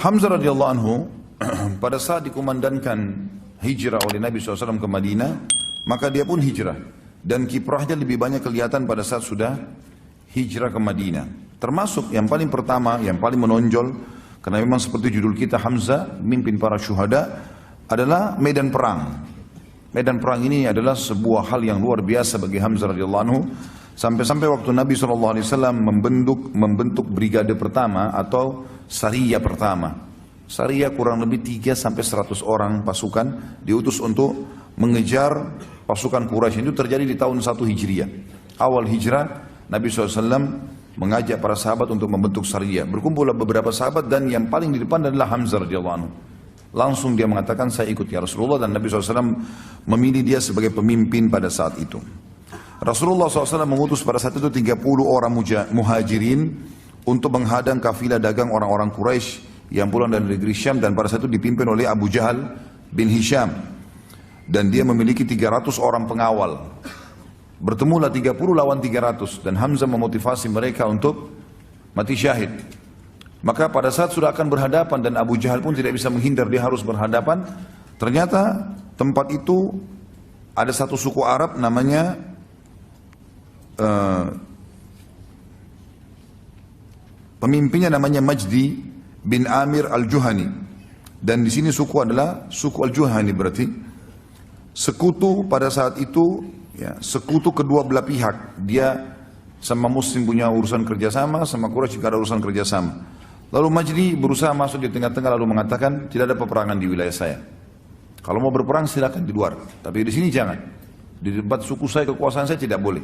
Hamzah radhiyallahu anhu pada saat dikumandangkan hijrah oleh Nabi SAW ke Madinah, maka dia pun hijrah. Dan kiprahnya lebih banyak kelihatan pada saat sudah hijrah ke Madinah. Termasuk yang paling pertama, yang paling menonjol, karena memang seperti judul kita, Hamzah, mimpin para syuhada, adalah medan perang. Medan perang ini adalah sebuah hal yang luar biasa bagi Hamzah radhiyallahu anhu. Sampai-sampai waktu Nabi SAW membentuk brigade pertama atau Sariyah pertama. Sariyah kurang lebih 3-100 orang pasukan diutus untuk mengejar pasukan Quraisy. Itu terjadi di tahun 1 Hijriah. Awal hijrah, Nabi SAW mengajak para sahabat untuk membentuk Sariyah. Berkumpullah beberapa sahabat dan yang paling di depan adalah Hamzah radhiyallahu anhu. Langsung dia mengatakan, saya ikut ya Rasulullah, dan Nabi SAW memilih dia sebagai pemimpin pada saat itu. Rasulullah SAW mengutus pada saat itu 30 orang muhajirin untuk menghadang kafilah dagang orang-orang Quraisy yang pulang dari negeri Syam, dan pada saat itu dipimpin oleh Abu Jahal bin Hisham. Dan dia memiliki 300 orang pengawal. Bertemulah 30 lawan 300, dan Hamzah memotivasi mereka untuk mati syahid. Maka pada saat sudah akan berhadapan dan Abu Jahal pun tidak bisa menghindar, dia harus berhadapan. Ternyata tempat itu ada satu suku Arab namanya pemimpinnya namanya Majdi bin Amir al-Juhani, dan di sini suku adalah suku al-Juhani, berarti sekutu pada saat itu, ya, sekutu kedua belah pihak. Dia sama Muslim punya urusan kerjasama, sama Quraisy juga ada urusan kerjasama. Lalu Majdi berusaha masuk di tengah-tengah lalu mengatakan, tidak ada peperangan di wilayah saya. Kalau mau berperang silakan di luar, tapi di sini jangan. Di tempat suku saya, kekuasaan saya tidak boleh.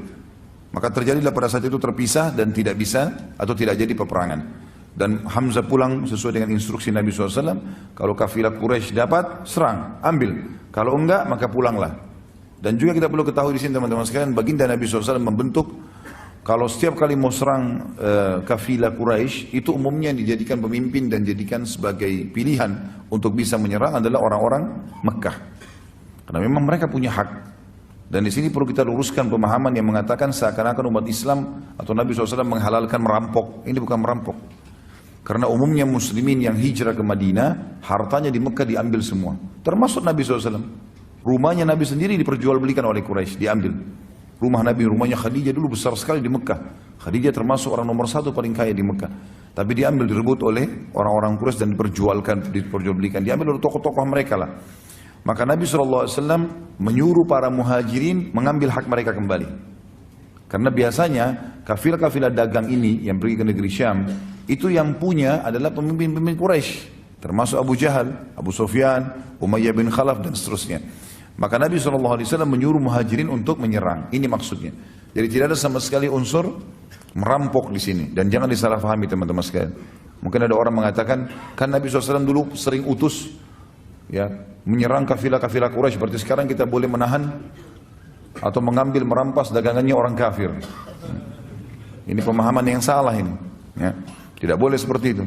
Maka terjadilah pada saat itu terpisah dan tidak bisa atau tidak jadi peperangan. Dan Hamzah pulang sesuai dengan instruksi Nabi SAW. Kalau kafilah Quraisy dapat, serang, ambil. Kalau enggak, maka pulanglah. Dan juga kita perlu ketahui di sini teman-teman sekalian, baginda Nabi SAW membentuk, kalau setiap kali mau serang kafilah Quraisy, itu umumnya yang dijadikan pemimpin dan dijadikan sebagai pilihan untuk bisa menyerang adalah orang-orang Mekah. Karena memang mereka punya hak. Dan di sini perlu kita luruskan pemahaman yang mengatakan seakan-akan umat Islam atau Nabi SAW menghalalkan merampok. Ini bukan merampok. Karena umumnya muslimin yang hijrah ke Madinah, hartanya di Mekah diambil semua. Termasuk Nabi SAW. Rumahnya Nabi sendiri diperjualbelikan oleh Quraisy, diambil. Rumah Nabi, rumahnya Khadijah dulu besar sekali di Mekah. Khadijah termasuk orang nomor 1 paling kaya di Mekah. Tapi diambil, direbut oleh orang-orang Quraisy dan diperjualbelikan. Diambil oleh tokoh-tokoh mereka lah. Maka Nabi SAW menyuruh para muhajirin mengambil hak mereka kembali. Karena biasanya kafilah-kafilah dagang ini yang pergi ke negeri Syam, itu yang punya adalah pemimpin-pemimpin Quraisy, termasuk Abu Jahal, Abu Sufyan, Umayyah bin Khalaf dan seterusnya. Maka Nabi SAW menyuruh muhajirin untuk menyerang. Ini maksudnya. Jadi tidak ada sama sekali unsur merampok di sini. Dan jangan disalahpahami teman-teman sekalian. Mungkin ada orang mengatakan, kan Nabi SAW dulu sering utus, ya, menyerang kafilah-kafilah Quraisy, berarti sekarang kita boleh menahan atau mengambil, merampas dagangannya orang kafir. Ini pemahaman yang salah ini, ya. Tidak boleh seperti itu.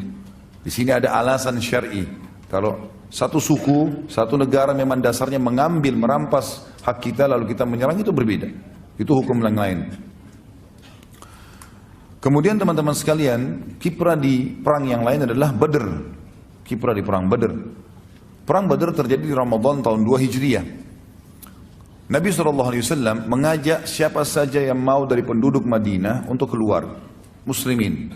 Di sini ada alasan syar'i. Kalau satu suku, satu negara memang dasarnya mengambil, merampas hak kita lalu kita menyerang, itu berbeda. Itu hukum yang lain. Kemudian teman-teman sekalian, kiprah di perang yang lain adalah Badr. Kiprah di perang Badr. Perang Badr terjadi di Ramadan tahun 2 Hijriah. Nabi SAW mengajak siapa saja yang mau dari penduduk Madinah untuk keluar, muslimin.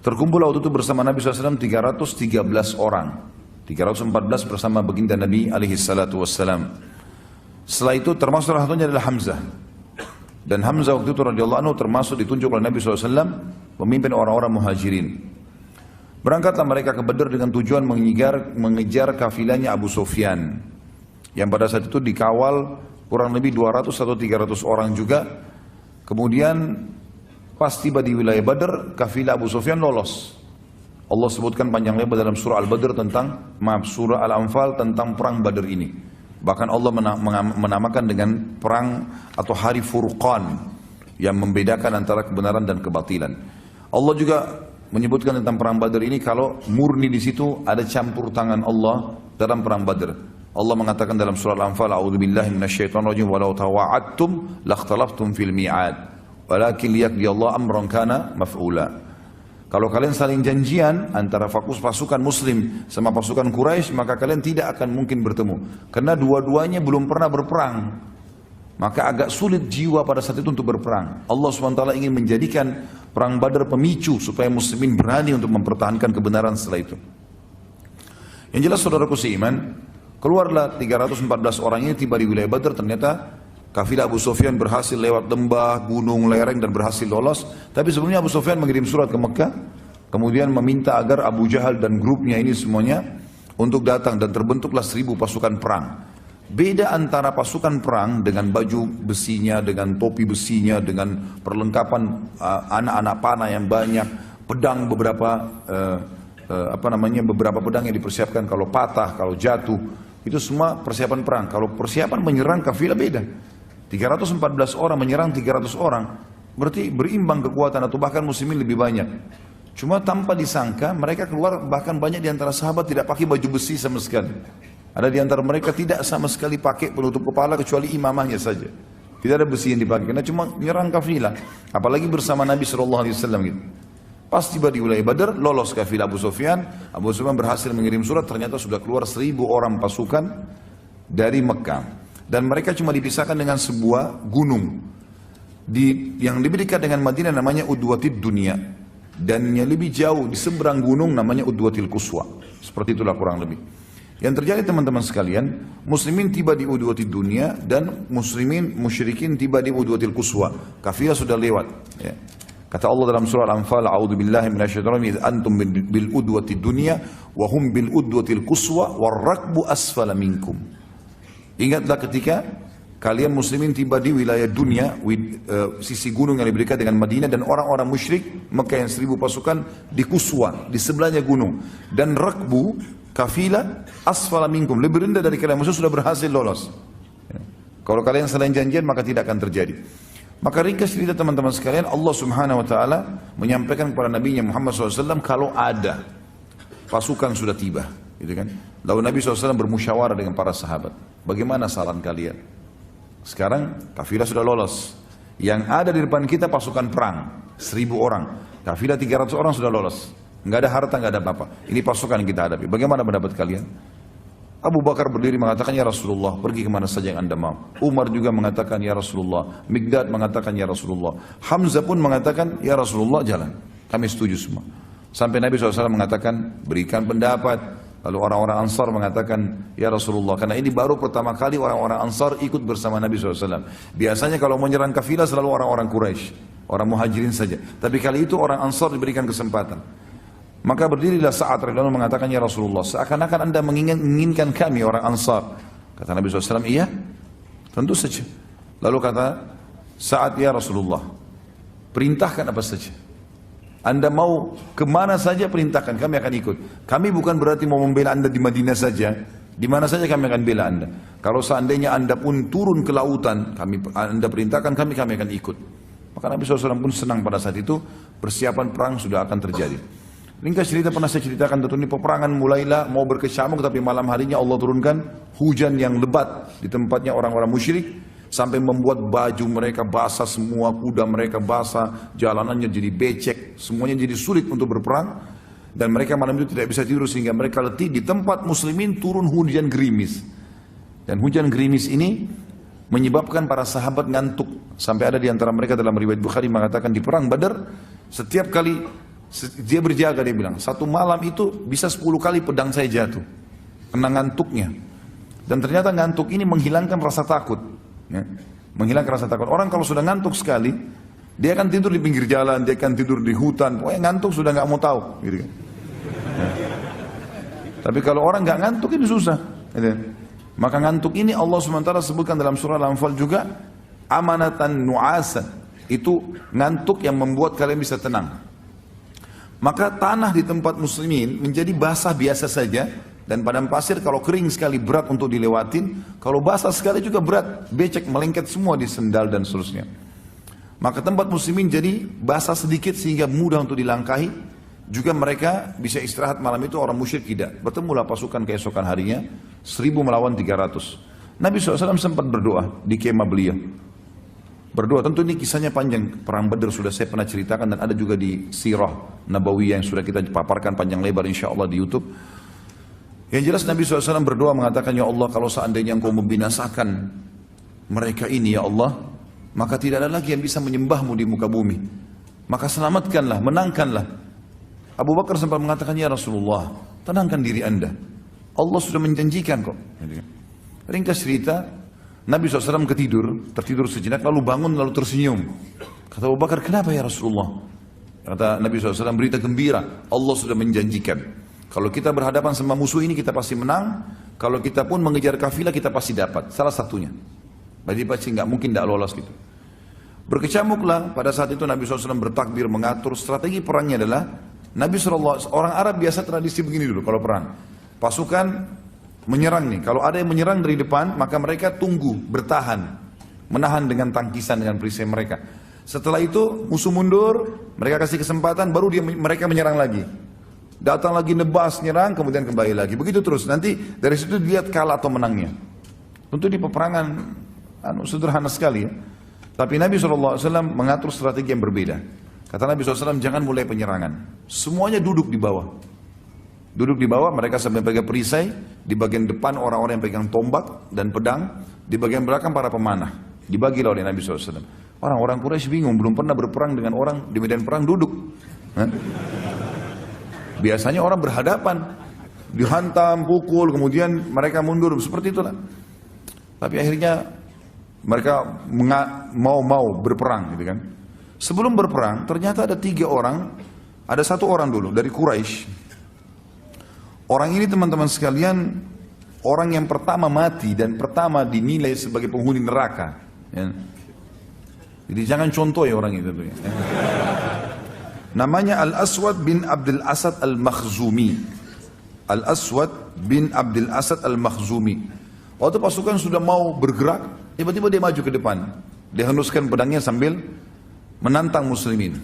Terkumpul waktu itu bersama Nabi SAW 313 orang. 314 bersama baginda Nabi SAW. Setelah itu termasuk salah satunya adalah Hamzah. Dan Hamzah waktu itu radhiyallahu anhu termasuk ditunjuk oleh Nabi SAW memimpin orang-orang muhajirin. Berangkatlah mereka ke Badr dengan tujuan mengejar kafilahnya Abu Sufyan, yang pada saat itu dikawal kurang lebih 200 atau 300 orang juga. Kemudian pas tiba di wilayah Badr, kafilah Abu Sufyan lolos. Allah sebutkan panjang lebar dalam surah Al-Badr surah Al-Anfal tentang perang Badr ini. Bahkan Allah menamakan dengan perang atau hari Furqan, yang membedakan antara kebenaran dan kebatilan. Allah juga menyebutkan tentang perang Badr ini kalau murni di situ ada campur tangan Allah dalam perang Badr. Allah mengatakan dalam surah Al-Anfal, "A'udzubillahi minasyaitonirrajim wa law tawa'adtum lakhtalaftum fil mi'ad, walakin liyaqdi Allah amran kana maf'ula." Kalau kalian saling janjian antara pasukan muslim sama pasukan Quraisy, maka kalian tidak akan mungkin bertemu. Karena dua-duanya belum pernah berperang. Maka agak sulit jiwa pada saat itu untuk berperang. Allah SWT ingin menjadikan perang Badar pemicu supaya muslimin berani untuk mempertahankan kebenaran setelah itu. Yang jelas saudaraku seiman, keluarlah 314 orang ini tiba di wilayah Badar. Ternyata kafilah Abu Sufyan berhasil lewat lembah, gunung, lereng dan berhasil lolos. Tapi sebelumnya Abu Sufyan mengirim surat ke Mekah, kemudian meminta agar Abu Jahal dan grupnya ini semuanya untuk datang, dan terbentuklah 1000 pasukan perang. Beda antara pasukan perang dengan baju besinya, dengan topi besinya, dengan perlengkapan anak-anak panah yang banyak, pedang beberapa beberapa pedang yang dipersiapkan kalau patah, kalau jatuh, itu semua persiapan perang. Kalau persiapan menyerang kafilah beda. 314 orang menyerang 300 orang, berarti berimbang kekuatan atau bahkan muslimin lebih banyak. Cuma tanpa disangka mereka keluar, bahkan banyak di antara sahabat tidak pakai baju besi sama sekali. Ada di antara mereka tidak sama sekali pakai penutup kepala kecuali imamahnya saja. Tidak ada besi yang dipakai, karena cuma menyerang kafilah. Apalagi bersama Nabi SAW gitu. Pas tiba di wilayah Badar, lolos kafilah Abu Sufyan. Abu Sufyan berhasil mengirim surat, ternyata sudah keluar 1000 orang pasukan dari Mekah. Dan mereka cuma dipisahkan dengan sebuah gunung. Yang lebih dekat dengan Madinah namanya Udwatid Dunia. Dan yang lebih jauh di seberang gunung namanya Udwatil Quswa. Seperti itulah kurang lebih. Yang terjadi teman-teman sekalian, muslimin tiba di Udwatid Dunia dan musyrikin tiba di Udwatil Quswa. Kafilah sudah lewat. Ya. Kata Allah dalam surah Al-Anfal, "A'udzu billahi minasyaitonir rajim, antum bil udwati dunya wa hum bil udwatil quswa war rakbu asfala minkum." Ingatlah ketika kalian muslimin tiba di wilayah dunia, sisi gunung yang lebih dekat dengan Madinah, dan orang-orang musyrik Mekah yang 1000 pasukan di Quswa, di sebelahnya gunung, dan rakbu kafilah asfala minkum, lebih rendah dari kalian, maksudnya sudah berhasil lolos. Kalau kalian selain janjian maka tidak akan terjadi. Maka ringkas cerita teman-teman sekalian, Allah Subhanahu Wa Taala menyampaikan kepada Nabi Muhammad SAW kalau ada pasukan sudah tiba, gitu kan? Lalu Nabi SAW bermusyawarah dengan para sahabat, bagaimana saran kalian? Sekarang kafilah sudah lolos, yang ada di depan kita pasukan perang 1000 orang, kafilah 300 orang sudah lolos, nggak ada harta, nggak ada apa-apa. Ini pasukan yang kita hadapi. Bagaimana pendapat kalian? Abu Bakar berdiri mengatakan, ya Rasulullah, pergi kemana saja yang anda mau. Umar juga mengatakan, ya Rasulullah. Mikdad mengatakan, ya Rasulullah. Hamzah pun mengatakan, ya Rasulullah, jalan. Kami setuju semua. Sampai Nabi SAW mengatakan, berikan pendapat. Lalu orang-orang Ansar mengatakan, ya Rasulullah. Karena ini baru pertama kali orang-orang Ansar ikut bersama Nabi SAW. Biasanya kalau menyerang kafilah selalu orang-orang Quraisy, orang muhajirin saja. Tapi kali itu orang Ansar diberikan kesempatan. Maka berdirilah Sa'ad radhiyallahu anhu mengatakan, ya Rasulullah, seakan-akan anda menginginkan kami orang Ansar. Kata Nabi SAW, iya, tentu saja. Lalu kata Sa'ad, ya Rasulullah, perintahkan apa saja. Anda mau kemana saja perintahkan, kami akan ikut. Kami bukan berarti mau membela anda di Madinah saja. Di mana saja kami akan bela anda. Kalau seandainya anda pun turun ke lautan, anda perintahkan kami akan ikut. Maka Nabi SAW pun senang pada saat itu, persiapan perang sudah akan terjadi. Ringkas cerita pernah saya ceritakan, tentu ini peperangan mulailah mau berkecamuk, tapi malam harinya Allah turunkan hujan yang lebat di tempatnya orang-orang musyrik sampai membuat baju mereka basah semua, kuda mereka basah, jalanannya jadi becek, semuanya jadi sulit untuk berperang, dan mereka malam itu tidak bisa tidur sehingga mereka letih. Di tempat muslimin turun hujan gerimis, dan hujan gerimis ini menyebabkan para sahabat ngantuk, sampai ada di antara mereka dalam riwayat Bukhari mengatakan di perang Badar setiap kali dia berjaga, dia bilang, satu malam itu bisa 10 kali pedang saya jatuh karena ngantuknya. Dan ternyata ngantuk ini menghilangkan rasa takut, ya. Menghilangkan rasa takut. Orang kalau sudah ngantuk sekali, dia akan tidur di pinggir jalan, dia akan tidur di hutan, pokoknya ngantuk sudah nggak mau tahu, gitu kan. Ya. Tapi kalau orang nggak ngantuk itu susah, gitu. Maka ngantuk ini Allah SWT sebutkan dalam surah Al-Anfal juga, amanatan nu'asan, itu ngantuk yang membuat kalian bisa tenang. Maka tanah di tempat muslimin menjadi basah biasa saja, dan padang pasir kalau kering sekali berat untuk dilewatin, kalau basah sekali juga berat, becek melengket semua di sendal dan seterusnya. Maka tempat muslimin jadi basah sedikit sehingga mudah untuk dilangkahi. Juga mereka bisa istirahat malam itu, orang musyrik tidak. Bertemulah pasukan keesokan harinya, 1000 melawan 300. Nabi SAW sempat berdoa di kemah beliau. Berdoa, tentu ini kisahnya panjang. Perang Badr sudah saya pernah ceritakan dan ada juga di Sirah Nabawiyah yang sudah kita paparkan panjang lebar insya Allah di YouTube. Yang jelas Nabi SAW berdoa mengatakan, ya Allah kalau seandainya engkau membinasakan mereka ini ya Allah, maka tidak ada lagi yang bisa menyembahmu di muka bumi. Maka selamatkanlah, menangkanlah. Abu Bakar sempat mengatakan, ya Rasulullah, tenangkan diri anda. Allah sudah menjanjikan kok. Ringkas cerita, Nabi SAW tertidur sejenak, lalu bangun, lalu tersenyum. Kata Abu Bakar, kenapa ya Rasulullah? Kata Nabi SAW, berita gembira, Allah sudah menjanjikan. Kalau kita berhadapan sama musuh ini, kita pasti menang. Kalau kita pun mengejar kafilah, kita pasti dapat. Salah satunya. Berarti pasti nggak mungkin tidak lolos gitu. Berkecamuklah, pada saat itu Nabi SAW bertakbir, mengatur strategi perangnya adalah, Nabi SAW, orang Arab biasa tradisi begini dulu kalau perang. Pasukan menyerang nih, kalau ada yang menyerang dari depan, maka mereka tunggu, bertahan, menahan dengan tangkisan, dengan perisai mereka. Setelah itu musuh mundur, mereka kasih kesempatan, baru mereka menyerang lagi. Datang lagi nebas, nyerang, kemudian kembali lagi. Begitu terus, nanti dari situ dilihat kalah atau menangnya. Tentu di peperangan sederhana sekali ya. Tapi Nabi SAW mengatur strategi yang berbeda. Kata Nabi SAW, jangan mulai penyerangan. Semuanya duduk di bawah. Duduk di bawah, mereka sampai pegang perisai, di bagian depan orang-orang yang pegang tombak dan pedang, di bagian belakang para pemanah. Dibagilah oleh Nabi SAW. Orang-orang Quraisy bingung, belum pernah berperang dengan orang di medan perang duduk. Biasanya orang berhadapan, dihantam, pukul, kemudian mereka mundur, seperti itulah. Tapi akhirnya mereka mau berperang, gitu kan. Sebelum berperang, ternyata ada 3 orang, ada 1 orang dulu dari Quraisy. Orang ini teman-teman sekalian, orang yang pertama mati dan pertama dinilai sebagai penghuni neraka. Ya. Jadi jangan contoh ya orang itu. Ya. Namanya Al-Aswad bin Abdul Asad Al-Makhzumi. Al-Aswad bin Abdul Asad Al-Makhzumi. Waktu pasukan sudah mau bergerak, tiba-tiba dia maju ke depan. Dia henuskan pedangnya sambil menantang muslimin.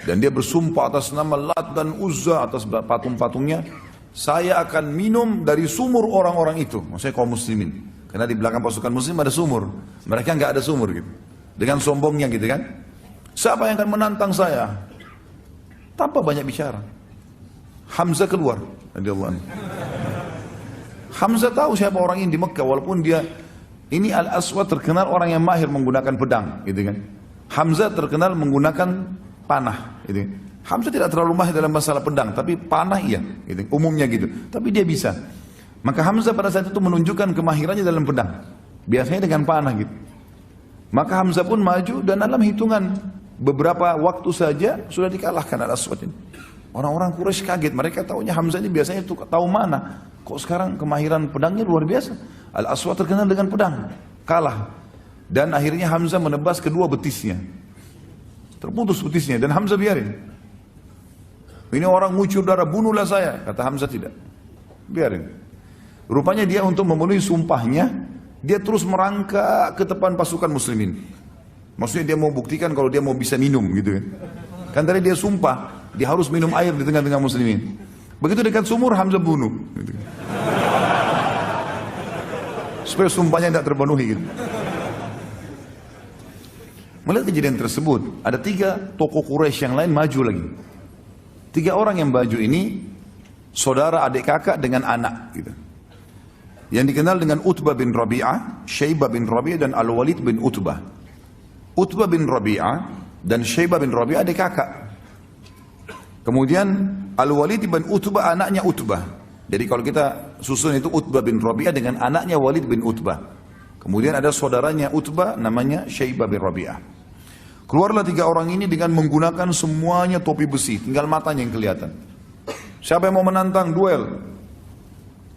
Dan dia bersumpah atas nama Lat dan Uzza, atas patung-patungnya. Saya akan minum dari sumur orang-orang itu. Maksudnya kaum muslimin. Karena di belakang pasukan muslim ada sumur. Mereka nggak ada sumur gitu. Dengan sombongnya gitu kan. Siapa yang akan menantang saya? Tanpa banyak bicara. Hamzah keluar. Hamzah tahu siapa orang ini di Mekah. Walaupun dia, ini Al-Aswad terkenal orang yang mahir menggunakan pedang. Gitu kan. Hamzah terkenal menggunakan panah. Gitu kan. Hamzah tidak terlalu mahir dalam masalah pedang, tapi panah iya, gitu, umumnya gitu. Tapi dia bisa. Maka Hamzah pada saat itu menunjukkan kemahirannya dalam pedang. Biasanya dengan panah gitu. Maka Hamzah pun maju dan dalam hitungan beberapa waktu saja sudah dikalahkan Al-Aswad ini. Orang-orang Quraisy kaget, mereka tahunya Hamzah ini biasanya tahu mana. Kok sekarang kemahiran pedangnya luar biasa. Al-Aswad terkenal dengan pedang, kalah. Dan akhirnya Hamzah menebas kedua betisnya. Terputus betisnya dan Hamzah biarin. Ini orang ngucur darah, bunuhlah saya. Kata Hamzah tidak. Biarin. Rupanya dia untuk memenuhi sumpahnya, dia terus merangkak ke depan pasukan muslimin. Maksudnya dia mau buktikan kalau dia mau bisa minum gitu kan. Kan tadi dia sumpah, dia harus minum air di tengah-tengah muslimin. Begitu dekat sumur, Hamzah bunuh. Gitu. Supaya sumpahnya tidak terpenuhi gitu. Melihat kejadian tersebut, ada 3 tokoh Quraisy yang lain maju lagi. 3 orang yang baju ini saudara adik kakak dengan anak gitu. Yang dikenal dengan Utbah bin Rabi'ah, Syaibah bin Rabi'ah dan Al-Walid bin Utbah. Utbah bin Rabi'ah dan Syaibah bin Rabi'ah adik kakak. Kemudian Al-Walid bin Utbah anaknya Utbah. Jadi kalau kita susun itu Utbah bin Rabi'ah dengan anaknya Walid bin Utbah. Kemudian ada saudaranya Utbah namanya Syaibah bin Rabi'ah. Keluarlah 3 orang ini dengan menggunakan semuanya topi besi, tinggal matanya yang kelihatan. Siapa yang mau menantang duel?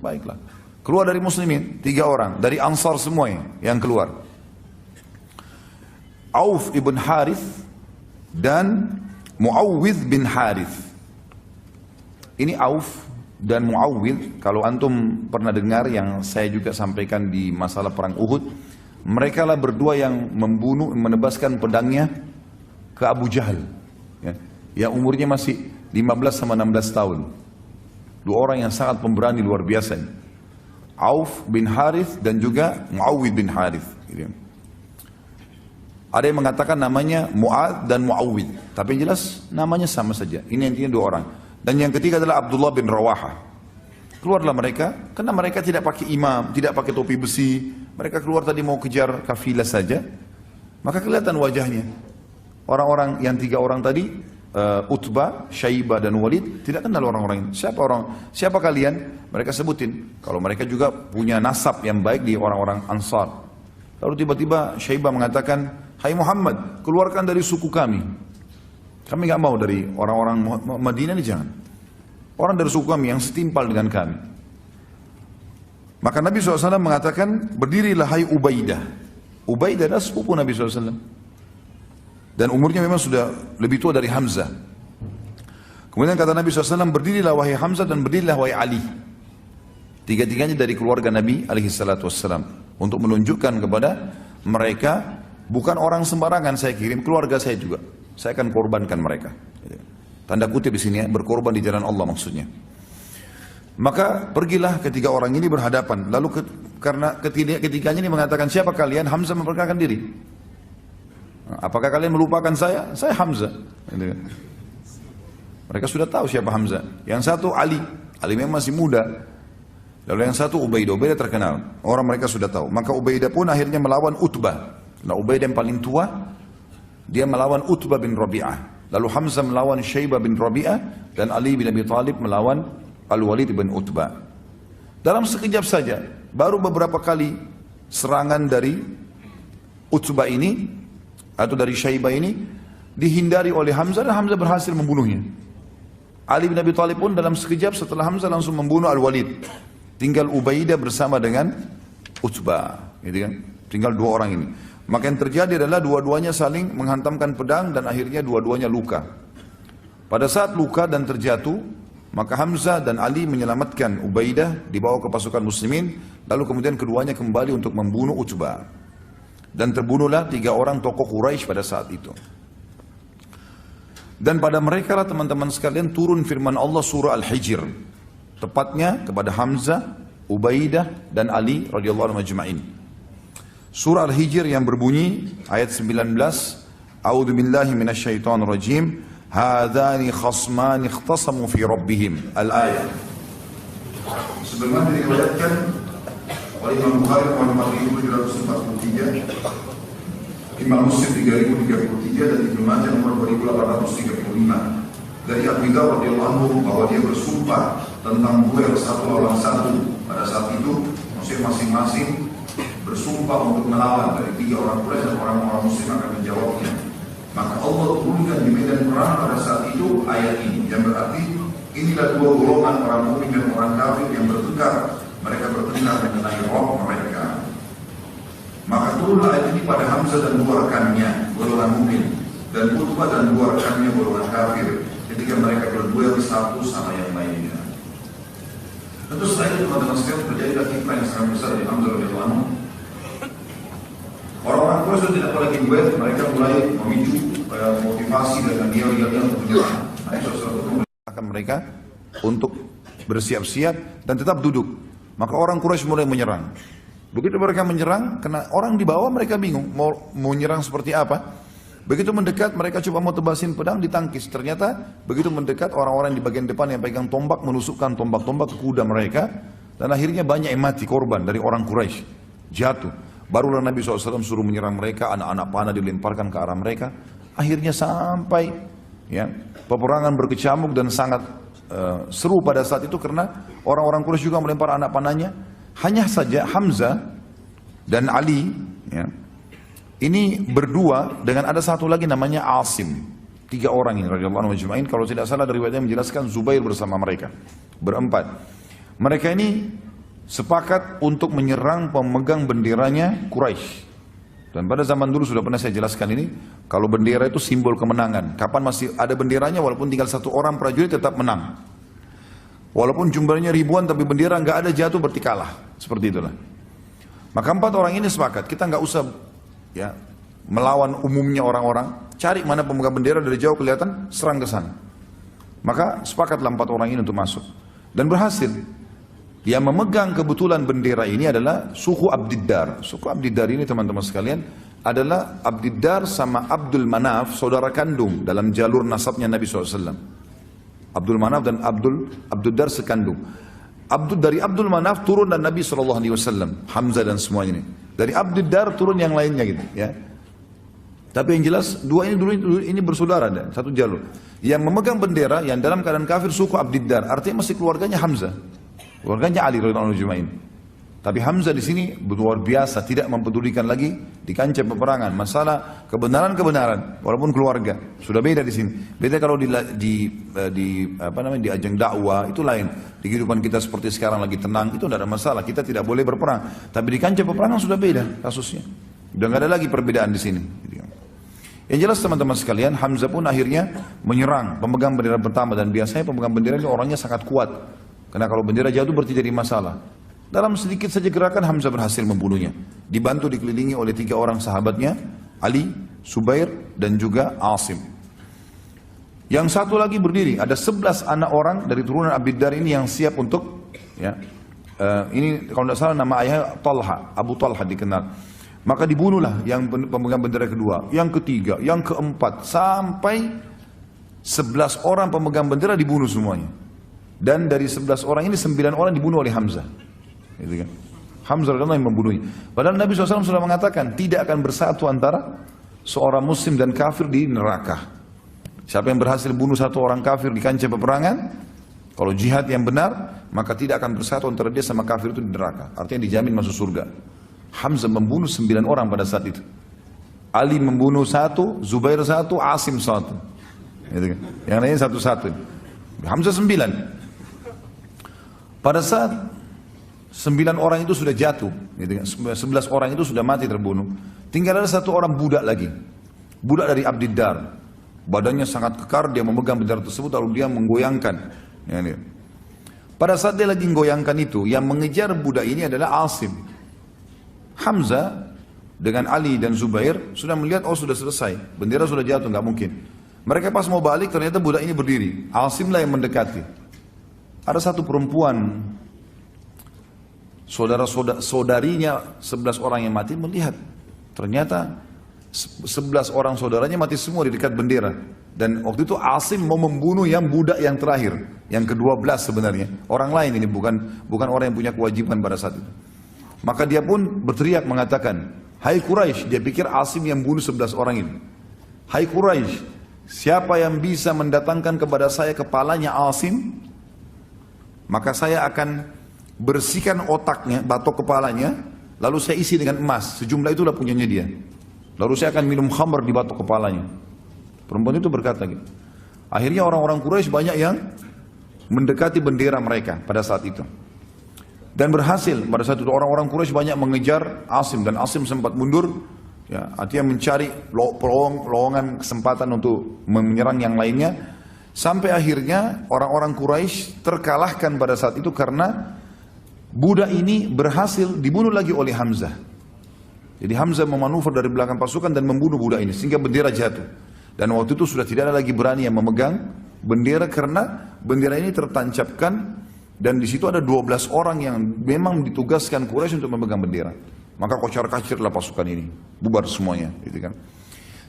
Baiklah. Keluar dari muslimin 3 orang, dari Ansar semuanya yang keluar. Auf ibn Harith dan Muawwidh bin Harith. Ini Auf dan Muawwidh, kalau antum pernah dengar yang saya juga sampaikan di masalah perang Uhud, mereka lah berdua yang menebaskan pedangnya ke Abu Jahal, ya, yang umurnya masih 15 sama 16 tahun. 2 orang yang sangat pemberani luar biasa. Auf bin Harith dan juga Muawwidh bin Harith. Ada yang mengatakan namanya Mu'ad dan Mu'awwid. Tapi yang jelas namanya sama saja. Ini intinya dua orang. Dan yang ketiga adalah Abdullah bin Rawaha. Keluarlah mereka, karena mereka tidak pakai imam, tidak pakai topi besi. Mereka keluar tadi mau kejar kafilah saja. Maka kelihatan wajahnya. Orang-orang yang tiga orang tadi, Utbah, Syaibah dan Walid, tidak kenal orang-orang ini. Siapa kalian? Mereka sebutin. Kalau mereka juga punya nasab yang baik di orang-orang Ansar. Lalu tiba-tiba Syaibah mengatakan, hai Muhammad, keluarkan dari suku kami. Kami nggak mau dari orang-orang Madinah ini, jangan. Orang dari suku kami yang setimpal dengan kami. Maka Nabi SAW mengatakan, berdirilah hai Ubaidah. Ubaidah adalah sepupu Nabi SAW. Dan umurnya memang sudah lebih tua dari Hamzah. Kemudian kata Nabi SAW, berdirilah wahai Hamzah dan berdirilah wahai Ali. Tiga-tiganya dari keluarga Nabi SAW. Untuk menunjukkan kepada mereka, bukan orang sembarangan saya kirim, keluarga saya juga. Saya akan korbankan mereka. Tanda kutip di sini ya, berkorban di jalan Allah maksudnya. Maka pergilah ketiga orang ini berhadapan. Lalu karena ketiganya ini mengatakan, siapa kalian? Hamzah memperkenalkan diri. Apakah kalian melupakan saya? Saya Hamzah. Mereka sudah tahu siapa Hamzah. Yang satu Ali. Ali memang masih muda. Lalu yang satu Ubaidah. Ubaidah terkenal. Orang mereka sudah tahu. Maka Ubaidah pun akhirnya melawan Utbah. Nah Ubaidah yang paling tua, dia melawan Utbah bin Rabi'ah. Lalu Hamzah melawan Syaibah bin Rabi'ah. Dan Ali bin Abi Thalib melawan Al-Walid bin Utbah. Dalam sekejap saja, baru beberapa kali serangan dari Utbah ini, atau dari Syaibah ini, dihindari oleh Hamzah dan Hamzah berhasil membunuhnya. Ali bin Abi Thalib pun dalam sekejap setelah Hamzah langsung membunuh Al-Walid. Tinggal Ubaidah bersama dengan Utbah, gitu kan? Tinggal dua orang ini. Maka yang terjadi adalah dua-duanya saling menghantamkan pedang dan akhirnya dua-duanya luka. Pada saat luka dan terjatuh, maka Hamzah dan Ali menyelamatkan Ubaidah, dibawa ke pasukan muslimin, lalu kemudian keduanya kembali untuk membunuh Utbah. Dan terbunuhlah tiga orang tokoh Quraisy pada saat itu. Dan pada mereka lah teman-teman sekalian turun firman Allah surah Al-Hijr. Tepatnya kepada Hamzah, Ubaidah dan Ali radhiyallahu anhum ajma'in. Surah Al-Hijr yang berbunyi ayat 19, A'udzu billahi minasyaitonir rajim. Hadzani khasmani ikhtasamu fi rabbihim. Al-ayat. Sebagaimana diriwayatkan oleh Imam Bukhari 4743, Imam Muslim 3033 dan Ibnu Majah nomor 2835 dari Abu Dzar radhiyallahu anhu bahwa dia bersumpah tentang duel satu lawan satu. Pada saat itu masing-masing bersumpah untuk melawan. Dari tiga orang Quraisy dan orang-orang Muslim akan menjawabnya. Maka Allah turunkan di medan perang pada saat itu ayat ini, yang berarti inilah dua golongan orang mukmin dan orang kafir yang bertengkar. Mereka bertengkar mengenai roh mereka. Maka turunlah ayat ini pada Hamzah dan dua rekannya, golongan mukmin, dan Utbah dan dua rekannya, golongan kafir, ketika mereka berduel satu sama yang lainnya. Tentu setelah itu teman-teman sekalian terjadilah fitnah yang sangat besar di Hamzah radhiyallahu anhu. Orang-orang Quraisy tidak lagi duel, mereka mulai memicu motivasi dan dia untuk menyerang. Akan mereka untuk bersiap-siap dan tetap duduk. Maka orang Quraisy mulai menyerang. Begitu mereka menyerang, karena orang di bawah mereka bingung mau menyerang seperti apa. Begitu mendekat, mereka coba mau tebasin pedang, ditangkis. Ternyata begitu mendekat, orang-orang di bagian depan yang pegang tombak menusukkan tombak-tombak ke kuda mereka, dan akhirnya banyak yang mati korban dari orang Quraisy, jatuh. Barulah Nabi SAW suruh menyerang mereka, anak-anak panah dilemparkan ke arah mereka. Akhirnya sampai ya, peperangan berkecamuk dan sangat seru pada saat itu karena orang-orang Quraisy juga melempar anak panahnya. Hanya saja Hamzah dan Ali ya, ini berdua dengan ada satu lagi namanya Asim. Tiga orang ini radhiyallahu anhum ajma'in. Kalau tidak salah dari riwayatnya menjelaskan Zubair bersama mereka. Berempat. Mereka ini sepakat untuk menyerang pemegang benderanya Quraisy. Dan pada zaman dulu sudah pernah saya jelaskan ini, kalau bendera itu simbol kemenangan. Kapan masih ada benderanya, walaupun tinggal satu orang prajurit tetap menang. Walaupun jumlahnya ribuan, tapi bendera nggak ada jatuh berarti kalah. Seperti itulah. Maka empat orang ini sepakat, kita nggak usah ya melawan umumnya orang-orang. Cari mana pemegang bendera dari jauh kelihatan, serang ke sana. Maka sepakatlah empat orang ini untuk masuk. Dan berhasil. Yang memegang kebetulan bendera ini adalah suku Abdiddar. Suku Abdiddar ini teman-teman sekalian, adalah Abdiddar sama Abdul Manaf, saudara kandung dalam jalur nasabnya Nabi SAW. Abdul Manaf dan Abdiddar sekandung. Dari Abdul Manaf turun dan Nabi SAW, Hamzah dan semuanya ini. Dari Abdiddar turun yang lainnya gitu ya. Tapi yang jelas dua ini dulu ini bersaudara dan satu jalur. Yang memegang bendera yang dalam keadaan kafir suku Abdiddar, artinya masih keluarganya Hamzah. Keluarganya Ali radhiyallahu anhu. Tapi Hamzah di sini luar biasa, tidak mempedulikan lagi di kancah peperangan masalah kebenaran, walaupun keluarga sudah beda di sini. Beda kalau di ajang dakwah itu lain. Di kehidupan kita seperti sekarang lagi tenang itu tidak ada masalah, kita tidak boleh berperang. Tapi di kancah peperangan sudah beda kasusnya. Sudah nggak ada lagi perbedaan di sini. Yang jelas teman-teman sekalian, Hamzah pun akhirnya menyerang pemegang bendera pertama dan biasanya pemegang bendera ini orangnya sangat kuat. Karena kalau bendera jatuh berarti jadi masalah. Dalam sedikit saja gerakan Hamzah berhasil membunuhnya. Dibantu dikelilingi oleh 3 orang sahabatnya, Ali, Subair, dan juga Asim. Yang satu lagi berdiri, ada 11 anak orang dari turunan Abdiddar ini yang siap untuk, ya, ini kalau tidak salah nama ayahnya Talha, Abu Talha dikenal. Maka dibunuhlah yang pemegang bendera kedua, yang ketiga, yang keempat, sampai 11 orang pemegang bendera dibunuh semuanya. Dan dari 11 orang ini 9 orang dibunuh oleh Hamzah. Gitu kan? Hamzah adalah yang membunuhnya. Padahal Nabi SAW sudah mengatakan tidak akan bersatu antara seorang muslim dan kafir di neraka. Siapa yang berhasil bunuh satu orang kafir di kancah peperangan, kalau jihad yang benar, maka tidak akan bersatu antara dia sama kafir itu di neraka. Artinya dijamin masuk surga. Hamzah membunuh 9 orang pada saat itu. Ali membunuh 1, Zubair 1, Asim 1. Gitu kan? Yang lainnya 1-1. Hamzah 9. Pada saat 9 orang itu sudah jatuh, gitu kan? 11 orang itu sudah mati terbunuh. Tinggal ada 1 orang budak lagi. Budak dari Abdiddar. Badannya sangat kekar, dia memegang bendera tersebut lalu dia menggoyangkan. Ya, ya. Pada saat dia lagi menggoyangkan itu, yang mengejar budak ini adalah Asim. Hamzah dengan Ali dan Zubair sudah melihat, oh sudah selesai. Bendera sudah jatuh, nggak mungkin. Mereka pas mau balik, ternyata budak ini berdiri. Asim lah yang mendekati. Ada 1 perempuan, saudarinya 11 orang yang mati melihat ternyata 11 orang saudaranya mati semua di dekat bendera. Dan waktu itu Asim mau membunuh yang budak yang terakhir, yang ke-12 sebenarnya. Orang lain ini bukan orang yang punya kewajiban pada saat itu. Maka dia pun berteriak mengatakan, "Hai Quraisy," dia pikir Asim yang bunuh 11 orang ini. "Hai Quraisy, siapa yang bisa mendatangkan kepada saya kepalanya Asim, maka saya akan bersihkan otaknya, batok kepalanya, lalu saya isi dengan emas, sejumlah itulah punyanya dia. Lalu saya akan minum khamr di batok kepalanya." Perempuan itu berkata gitu. Akhirnya orang-orang Quraisy banyak yang mendekati bendera mereka pada saat itu. Dan berhasil, pada saat itu orang-orang Quraisy banyak mengejar Asim, dan Asim sempat mundur, ya, artinya mencari lowongan kesempatan untuk menyerang yang lainnya. Sampai akhirnya orang-orang Quraisy terkalahkan pada saat itu karena budak ini berhasil dibunuh lagi oleh Hamzah. Jadi Hamzah memanuver dari belakang pasukan dan membunuh budak ini sehingga bendera jatuh. Dan waktu itu sudah tidak ada lagi berani yang memegang bendera karena bendera ini tertancapkan dan di situ ada 12 orang yang memang ditugaskan Quraisy untuk memegang bendera. Maka kocar-kacirlah pasukan ini, bubar semuanya, gitu kan.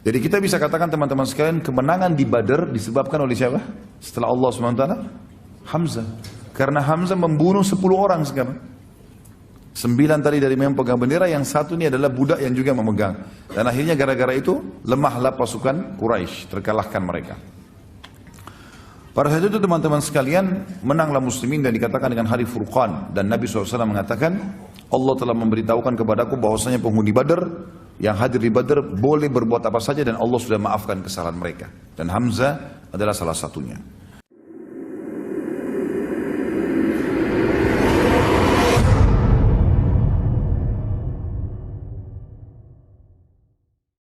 Jadi kita bisa katakan teman-teman sekalian, kemenangan di Badar disebabkan oleh siapa? Setelah Allah SWT, Hamzah. Karena Hamzah membunuh 10 orang sekarang. 9 tadi dari memang pegang bendera, yang 1 ini adalah budak yang juga memegang. Dan akhirnya gara-gara itu lemahlah pasukan Quraisy, terkalahkan mereka. Pada saat itu teman-teman sekalian, menanglah muslimin dan dikatakan dengan hari Furqan. Dan Nabi SAW mengatakan, Allah telah memberitahukan kepadaku bahwasanya penghuni Badar yang hadir di Badar boleh berbuat apa saja dan Allah sudah maafkan kesalahan mereka. Dan Hamzah adalah salah satunya.